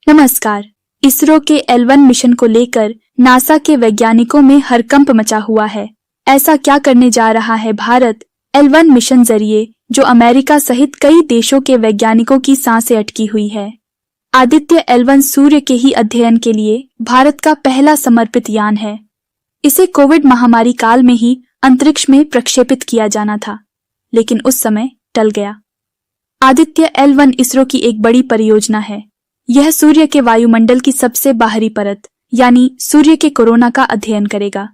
नमस्कार। इसरो के L1 mission को लेकर नासा के वैज्ञानिकों में हड़कंप मचा हुआ है। ऐसा क्या करने जा रहा है भारत L1 मिशन जरिए जो अमेरिका सहित कई देशों के वैज्ञानिकों की सांसें अटकी हुई है। आदित्य L1 सूर्य के ही अध्ययन के लिए भारत का पहला समर्पित यान है। इसे कोविड महामारी काल में ही अंतरिक्ष में प्रक्षेपित किया जाना था, लेकिन उस समय टल गया। आदित्य L1 इसरो की एक बड़ी परियोजना है। यह सूर्य के वायुमंडल की सबसे बाहरी परत यानी सूर्य के कोरोना का अध्ययन करेगा।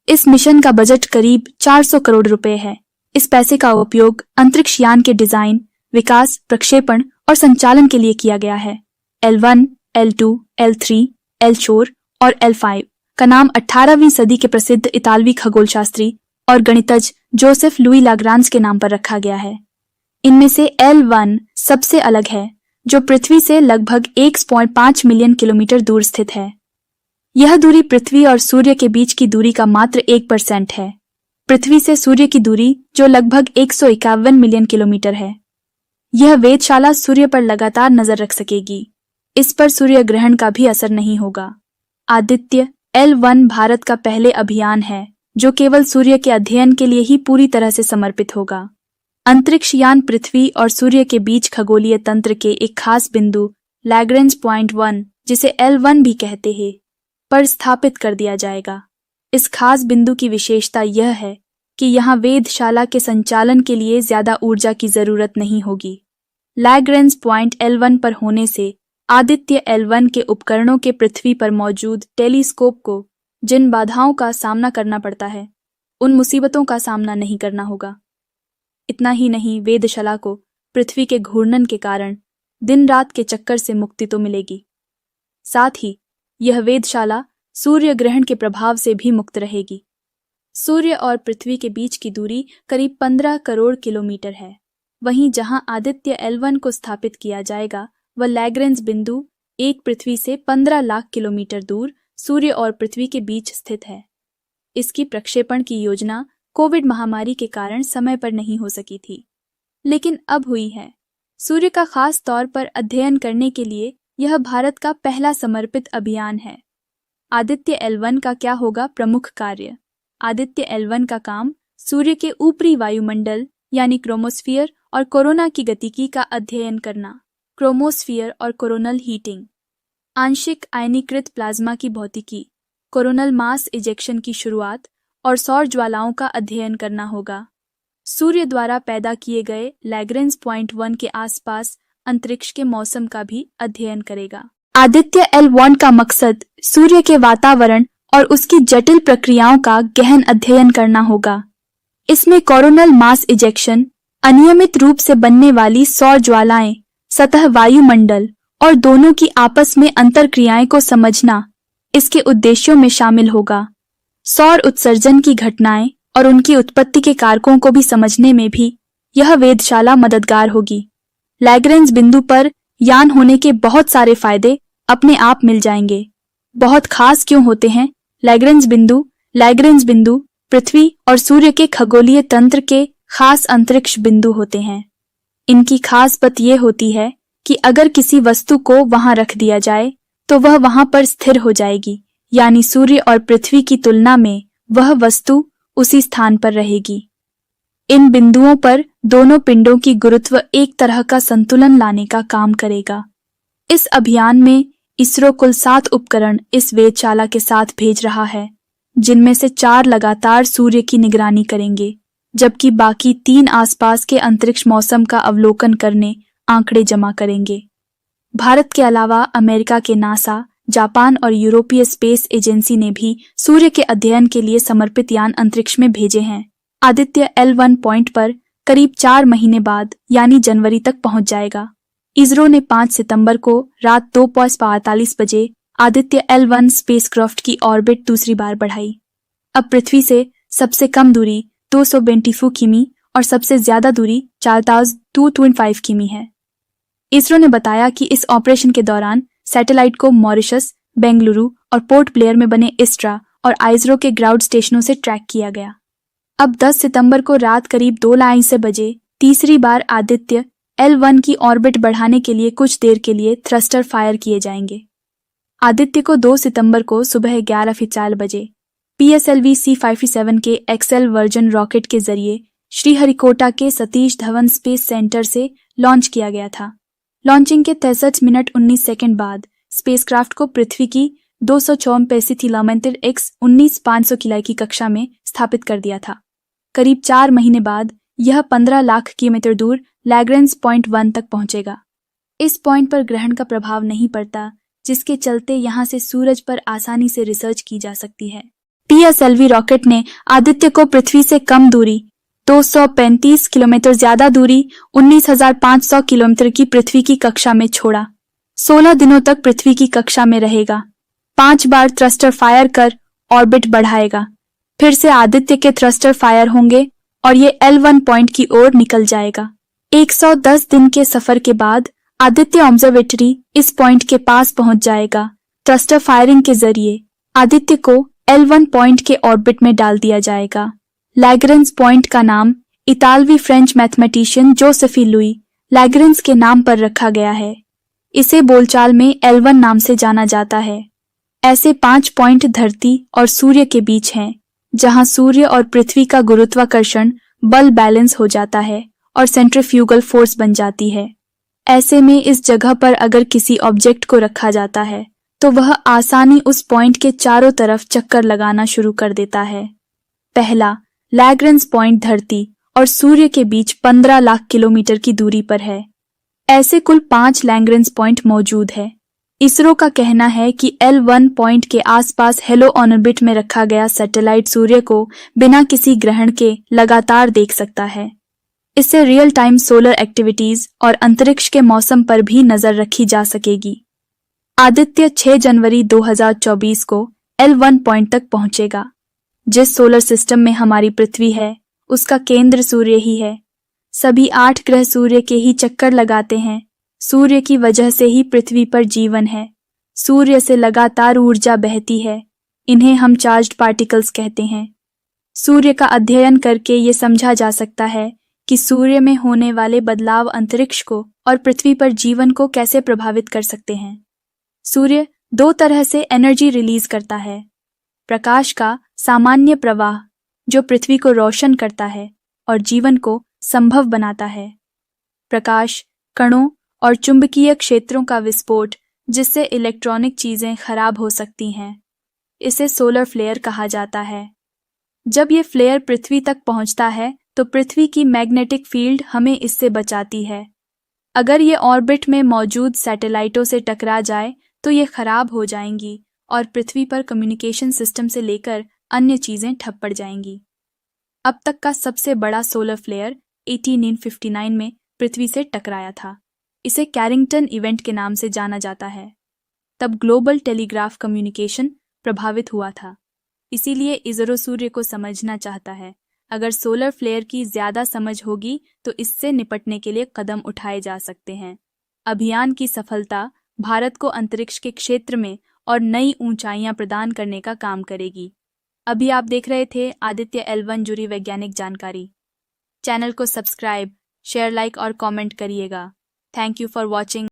इस मिशन का बजट करीब 400 करोड़ रुपए है। इस पैसे का उपयोग अंतरिक्ष यान के डिजाइन, विकास, प्रक्षेपण और संचालन के लिए किया गया है। L1, L2, L3, L4 और L5 का नाम 18वीं सदी के प्रसिद्ध इतालवी खगोलशास्त्री और गणितज्ञ जोसेफ लुई लाग्रांज के नाम पर रखा गया है। इनमें से L1 सबसे अलग है, जो पृथ्वी से लगभग 1.5 मिलियन किलोमीटर दूर स्थित है। यह दूरी पृथ्वी और सूर्य के बीच की दूरी का मात्र 1% है। पृथ्वी से सूर्य की दूरी जो लगभग 151 मिलियन किलोमीटर है। यह वेधशाला सूर्य पर लगातार नजर रख सकेगी। इस पर सूर्य ग्रहण का भी असर नहीं होगा। आदित्य L1 भारत का पहले अभियान है जो केवल सूर्य के अध्ययन के लिए ही पूरी तरह से समर्पित होगा। अंतरिक्ष यान पृथ्वी और सूर्य के बीच खगोलीय तंत्र के एक खास बिंदु लैग्रेंज पॉइंट 1, जिसे L1 भी कहते हैं, पर स्थापित कर दिया जाएगा। इस खास बिंदु की विशेषता यह है कि यहाँ वेधशाला के संचालन के लिए ज्यादा ऊर्जा की जरूरत नहीं होगी। लैग्रेंज पॉइंट L1 पर होने से आदित्य L1 के उपकरणों के पृथ्वी पर मौजूद टेलीस्कोप को जिन बाधाओं का सामना करना पड़ता है, उन मुसीबतों का सामना नहीं करना होगा। इतना ही नहीं, वेधशाला को पृथ्वी के घूर्णन के कारण दिन रात के चक्कर से मुक्ति तो मिलेगी। साथ ही यह वेधशाला सूर्य ग्रहण के प्रभाव से भी मुक्त रहेगी। सूर्य और पृथ्वी के बीच की दूरी करीब 15 करोड़ किलोमीटर है। वहीं जहां आदित्य L1 को स्थापित किया जाएगा, वह लैग्रेंज बिंदु एक पृथ्वी से 15 लाख किलोमीटर दूर सूर्य और पृथ्वी के बीच स्थित है। इसकी प्रक्षेपण की योजना कोविड महामारी के कारण समय पर नहीं हो सकी थी, लेकिन अब हुई है। सूर्य का खास तौर पर अध्ययन करने के लिए यह भारत का पहला समर्पित अभियान है। आदित्य L1 का क्या होगा प्रमुख कार्य? आदित्य L1 का काम सूर्य के ऊपरी वायुमंडल यानी क्रोमोस्फियर और कोरोना की गतिकी का अध्ययन करना। क्रोमोस्फियर और कोरोनल हीटिंग, आंशिक आयनीकृत प्लाज्मा की भौतिकी, कोरोनल मास इजेक्शन की शुरुआत और सौर ज्वालाओं का अध्ययन करना होगा। सूर्य द्वारा पैदा किए गए लैग्रेंज पॉइंट 1 के आसपास अंतरिक्ष के मौसम का भी अध्ययन करेगा। आदित्य L1 का मकसद सूर्य के वातावरण और उसकी जटिल प्रक्रियाओं का गहन अध्ययन करना होगा। इसमें कोरोनल मास इजेक्शन, अनियमित रूप से बनने वाली सौर ज्वालाएं, सतह वायुमंडल और दोनों की आपस में अंतरक्रियाएं को समझना इसके उद्देश्यों में शामिल होगा। सौर उत्सर्जन की घटनाएं और उनकी उत्पत्ति के कारकों को भी समझने में भी यह वेधशाला मददगार होगी। लैग्रेंज बिंदु पर यान होने के बहुत सारे फायदे अपने आप मिल जाएंगे। बहुत खास क्यों होते हैं लैग्रेंज बिंदु? लैग्रेंज बिंदु पृथ्वी और सूर्य के खगोलीय तंत्र के खास अंतरिक्ष बिंदु होते हैं। इनकी खास बात यह होती है कि अगर किसी वस्तु को वहां रख दिया जाए तो वह वहां पर स्थिर हो जाएगी, यानी सूर्य और पृथ्वी की तुलना में वह वस्तु उसी स्थान पर रहेगी। इन बिंदुओं पर दोनों पिंडों की गुरुत्व एक तरह का संतुलन लाने का काम करेगा। इस अभियान में इसरो कुल 7 उपकरण इस वेधशाला के साथ भेज रहा है, जिनमें से 4 लगातार सूर्य की निगरानी करेंगे, जबकि बाकी 3 आसपास के अंतरिक्ष मौसम का अवलोकन करने आंकड़े जमा करेंगे। भारत के अलावा अमेरिका के नासा, जापान और यूरोपीय स्पेस एजेंसी ने भी सूर्य के अध्ययन के लिए समर्पित यान अंतरिक्ष में भेजे हैं। आदित्य L1 पॉइंट पर करीब 4 महीने बाद यानी जनवरी तक पहुंच जाएगा। इसरो ने 5 सितंबर को रात 2:45 बजे आदित्य L1 स्पेसक्राफ्ट की ऑर्बिट दूसरी बार बढ़ाई। अब पृथ्वी से सबसे कम दूरी 222 किमी और सबसे ज्यादा दूरी 4225 किमी है। इसरो ने बताया कि इस ऑपरेशन के दौरान सैटेलाइट को मॉरिशस, बेंगलुरु और पोर्ट ब्लेयर में बने ISRO और आइसरो के ग्राउंड स्टेशनों से ट्रैक किया गया। अब 10 सितंबर को रात करीब 2:02 बजे तीसरी बार आदित्य L1 की ऑर्बिट बढ़ाने के लिए कुछ देर के लिए थ्रस्टर फायर किए जाएंगे। आदित्य को 2 सितंबर को सुबह 11:40 बजे PSLV C-537 के एक्सेल वर्जन रॉकेट के जरिए श्रीहरिकोटा के सतीश धवन स्पेस सेंटर से लॉन्च किया गया था। लॉन्चिंग के 63 मिनट 19 सेकंड बाद स्पेसक्राफ्ट को पृथ्वी की 254 किलोमीटर x 19,500 किला की कक्षा में स्थापित कर दिया था। करीब 4 महीने बाद यह 15 लाख किलोमीटर दूर लैग्रेंज पॉइंट 1 तक पहुंचेगा। इस पॉइंट पर ग्रहण का प्रभाव नहीं पड़ता, जिसके चलते यहां से सूरज पर आसानी से रिसर्च की जा सकती है। PSLV रॉकेट ने आदित्य को पृथ्वी से कम दूरी 235 किलोमीटर ज्यादा दूरी 19,500 किलोमीटर की पृथ्वी की कक्षा में छोड़ा। 16 दिनों तक पृथ्वी की कक्षा में रहेगा। 5 बार थ्रस्टर फायर कर ऑर्बिट बढ़ाएगा। फिर से आदित्य के थ्रस्टर फायर होंगे और ये L1 पॉइंट की ओर निकल जाएगा। 110 दिन के सफर के बाद आदित्य ऑब्जर्वेटरी इस पॉइंट के पास पहुंच जाएगा। थ्रस्टर फायरिंग के जरिए आदित्य को L1 पॉइंट के ऑर्बिट में डाल दिया जाएगा। लैग्रेंज पॉइंट का नाम इतालवी फ्रेंच मैथमेटिशियन जोसेफी लुई लैग्रेंज के नाम पर रखा गया है। इसे बोलचाल में L1 नाम से जाना जाता है। ऐसे 5 पॉइंट धरती और सूर्य के बीच हैं, जहां सूर्य और पृथ्वी का गुरुत्वाकर्षण बल बैलेंस हो जाता है और सेंट्रीफ्यूगल फोर्स बन जाती है। ऐसे में इस जगह पर अगर किसी ऑब्जेक्ट को रखा जाता है तो वह आसानी उस पॉइंट के चारों तरफ चक्कर लगाना शुरू कर देता है। पहला, लैग्रेंज पॉइंट धरती और सूर्य के बीच 15 लाख किलोमीटर की दूरी पर है। ऐसे कुल 5 लैग्रेंज पॉइंट मौजूद है। इसरो का कहना है कि L1 पॉइंट के आसपास हेलो ऑर्बिट में रखा गया सैटेलाइट सूर्य को बिना किसी ग्रहण के लगातार देख सकता है। इससे रियल टाइम सोलर एक्टिविटीज और अंतरिक्ष के मौसम पर भी नजर रखी जा सकेगी। आदित्य 6 जनवरी 2024 को L1 पॉइंट तक पहुंचेगा। जिस सोलर सिस्टम में हमारी पृथ्वी है, उसका केंद्र सूर्य ही है। सभी 8 ग्रह सूर्य के ही चक्कर लगाते हैं। सूर्य की वजह से ही पृथ्वी पर जीवन है। सूर्य से लगातार ऊर्जा बहती है। इन्हें हम चार्ज्ड पार्टिकल्स कहते हैं। सूर्य का अध्ययन करके ये समझा जा सकता है कि सूर्य में होने वाले बदलाव अंतरिक्ष को और पृथ्वी पर जीवन को कैसे प्रभावित कर सकते हैं। सूर्य 2 तरह से एनर्जी रिलीज करता है। प्रकाश का सामान्य प्रवाह, जो पृथ्वी को रोशन करता है और जीवन को संभव बनाता है। प्रकाश कणों और चुंबकीय क्षेत्रों का विस्फोट, जिससे इलेक्ट्रॉनिक चीजें खराब हो सकती हैं। इसे सोलर फ्लेयर कहा जाता है। जब ये फ्लेयर पृथ्वी तक पहुंचता है तो पृथ्वी की मैग्नेटिक फील्ड हमें इससे बचाती है। अगर ये ऑर्बिट में मौजूद सैटेलाइटों से टकरा जाए तो ये खराब हो जाएंगी और पृथ्वी पर कम्युनिकेशन सिस्टम से लेकर अन्य चीजें ठप पड़ जाएंगी। अब तक का सबसे बड़ा सोलर फ्लेयर 1859 में पृथ्वी से टकराया था। इसे कैरिंगटन इवेंट के नाम से जाना जाता है। तब ग्लोबल टेलीग्राफ कम्युनिकेशन प्रभावित हुआ था। इसीलिए इसरो सूर्य को समझना चाहता है। अगर सोलर फ्लेयर की ज्यादा समझ होगी तो इससे निपटने के लिए कदम उठाए जा सकते हैं। अभियान की सफलता भारत को अंतरिक्ष के क्षेत्र में और नई ऊंचाइयां प्रदान करने का काम करेगी। अभी आप देख रहे थे आदित्य L1 जुड़ी वैज्ञानिक जानकारी। चैनल को सब्सक्राइब, शेयर, लाइक और कमेंट करिएगा। Thank you for watching.